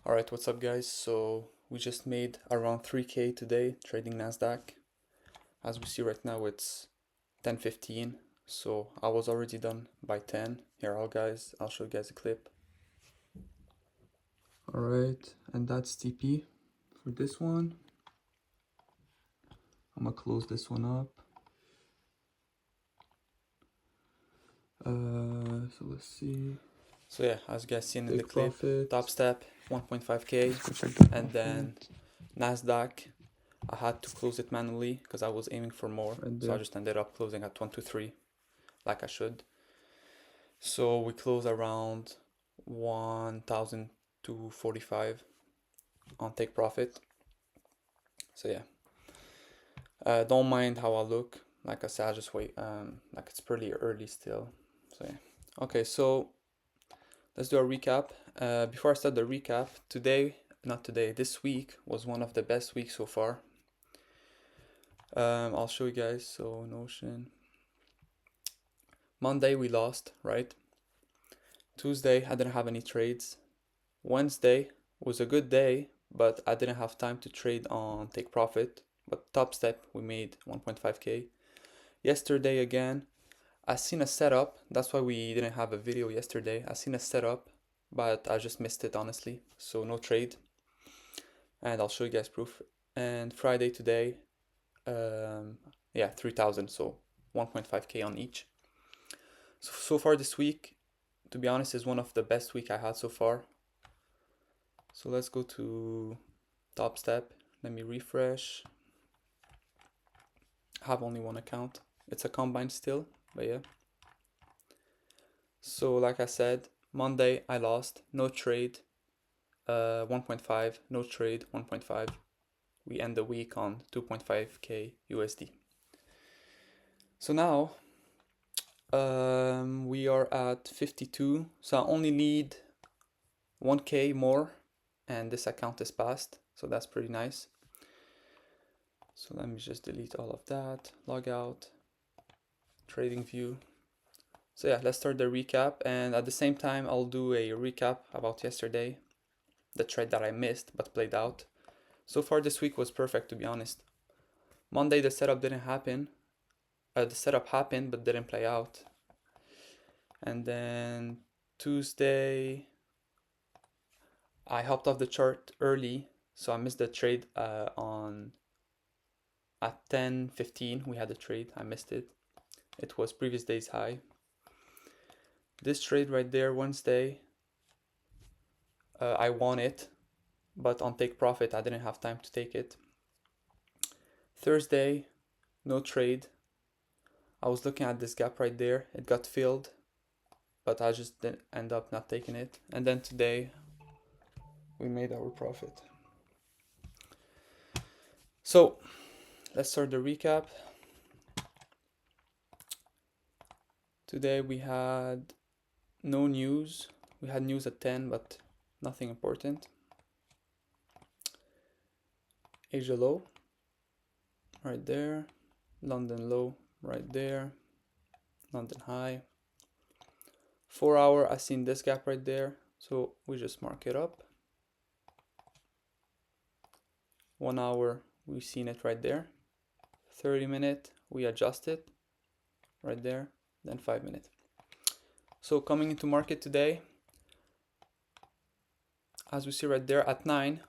Alright, what's up guys? So we just made around 3k today trading Nasdaq. As we see right now it's 10:15. So I was already done by 10. Here I'll show you guys a clip. Alright, and that's TP for this one. I'm gonna close this one up. So let's see. So yeah, as you guys seen in the clip, top step 1.5k, and then Nasdaq, I had to close it manually because I was aiming for more, so I just ended up closing at 123 like I should. So we close around 1,245 on take profit. So yeah, don't mind how I look. Like I said, I just wait. Like it's pretty early still. So yeah. Okay, so let's do a recap. Before I start the recap, this week was one of the best weeks so far. I'll show you guys. So Notion. Monday we lost, right? Tuesday I didn't have any trades. Wednesday was a good day, but I didn't have time to trade on take profit. But top step we made 1.5k. Yesterday again, I seen a setup. That's why we didn't have a video yesterday. I seen a setup, but I just missed it honestly. So no trade. And I'll show you guys proof. And Friday today, yeah, 3,000. So 1.5k on each. So far this week, to be honest, is one of the best week I had so far. So let's go to top step. Let me refresh. I have only one account. It's a combine still, but yeah. So like I said, Monday I lost, no trade, 1.5, no trade, 1.5. We end the week on 2.5k USD. So now we are at 52. So I only need 1k more and this account is passed. So that's pretty nice. So let me just delete all of that, log out, trading view. So yeah, let's start the recap, and at the same time I'll do a recap about yesterday, the trade that I missed but played out. So far this week was perfect, to be honest. Monday the setup didn't happen. The setup happened but didn't play out. And then Tuesday I hopped off the chart early, so I missed the trade on at 10:15. We had a trade, I missed it. It was previous day's high. This trade right there, Wednesday, I won it, but on take profit I didn't have time to take it. Thursday, no trade. I was looking at this gap right there. It got filled, but I just didn't end up not taking it. And then today, we made our profit. So let's start the recap. Today we had no news. We had news at 10, but nothing important. Asia low, right there. London low, right there. London high. 4 hour, I seen this gap right there, so we just mark it up. 1 hour, we seen it right there. 30-minute, we adjust it right there. Then 5-minute. So coming into market today, as we see right there at 9,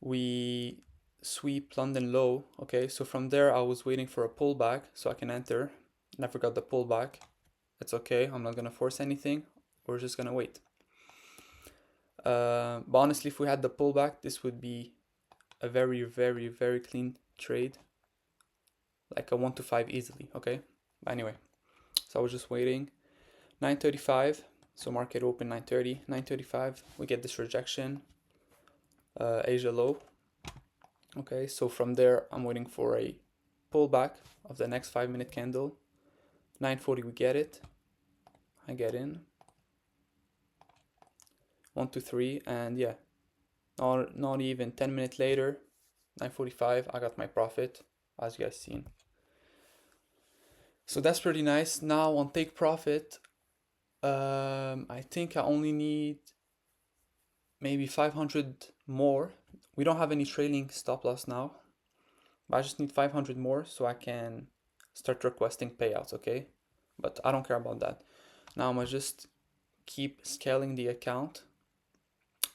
we sweep London low. Okay, so from there I was waiting for a pullback so I can enter. Never got the pullback. It's okay, I'm not gonna force anything. We're just gonna wait. But honestly, if we had the pullback, this would be a very, very, very clean trade, like a 1 to 5 easily. Okay, but anyway, so I was just waiting. 9:35, so market open 9:30. 9:35, we get this rejection, Asia low. Okay, so from there I'm waiting for a pullback of the next 5-minute candle. 9:40, we get it. I get in. 1 2 3, and yeah, not even 10 minutes later, 9:45, I got my profit, as you guys seen. So that's pretty nice. Now on take profit, I think I only need maybe 500 more. We don't have any trailing stop loss now, but I just need 500 more so I can start requesting payouts, okay? But I don't care about that. Now I'm gonna just keep scaling the account,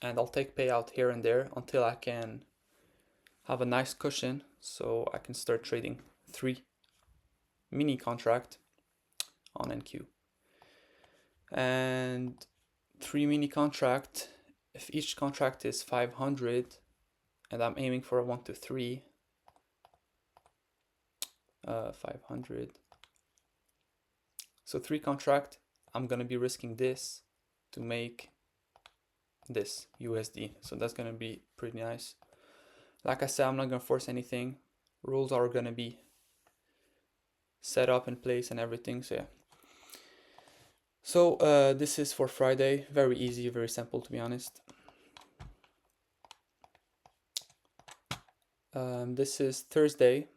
and I'll take payout here and there until I can have a nice cushion so I can start trading 3 mini contract on NQ. And 3 mini contract, if each contract is 500 and I'm aiming for a 1 to 3, 500, so 3 contract, I'm gonna be risking this to make this USD, so that's gonna be pretty nice. Like I said, I'm not gonna force anything. Rules are gonna be set up in place and everything, so yeah. So this is for Friday. Very easy, very simple, to be honest. This is Thursday.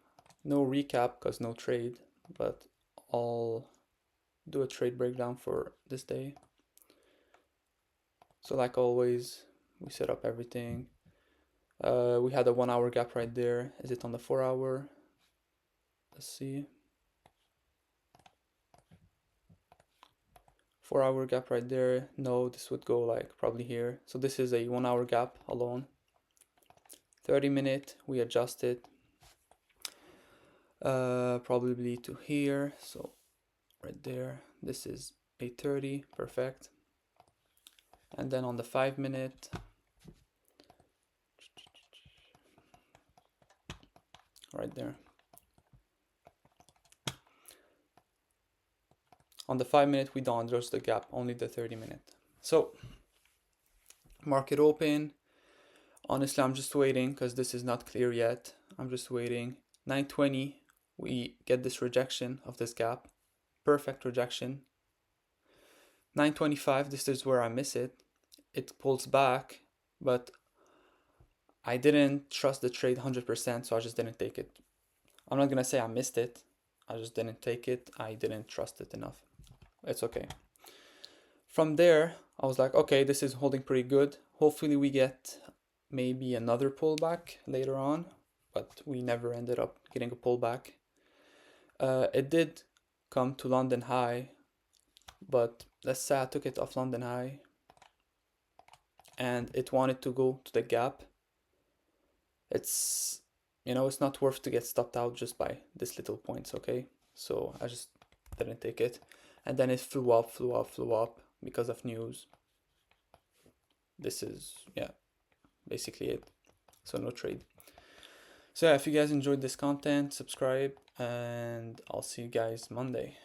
No recap because no trade, but I'll do a trade breakdown for this day. So like always, we set up everything. We had a 1 hour gap right there. Is it on the 4 hour? Let's see. 4 hour gap right there. No, this would go like probably here. So this is a 1 hour gap alone. 30 minute, we adjust it. Probably to here. So right there. This is 8:30, perfect. And then on the 5 minute, right there. On the 5 minute, we don't adjust the gap, only the 30 minute. So, market open. Honestly, I'm just waiting because this is not clear yet. I'm just waiting. 920, we get this rejection of this gap. Perfect rejection. 925, this is where I miss it. It pulls back, but I didn't trust the trade 100%, so I just didn't take it. I'm not gonna say I missed it. I just didn't take it. I didn't trust it enough. It's okay. From there, I was like, okay, this is holding pretty good. Hopefully we get maybe another pullback later on, but we never ended up getting a pullback. It did come to London high, but let's say I took it off London high and it wanted to go to the gap. It's, it's not worth to get stopped out just by this little points, okay? So I just didn't take it. And then it flew up because of news. This is, yeah, basically it. So no trade. So yeah, if you guys enjoyed this content, subscribe, and I'll see you guys Monday.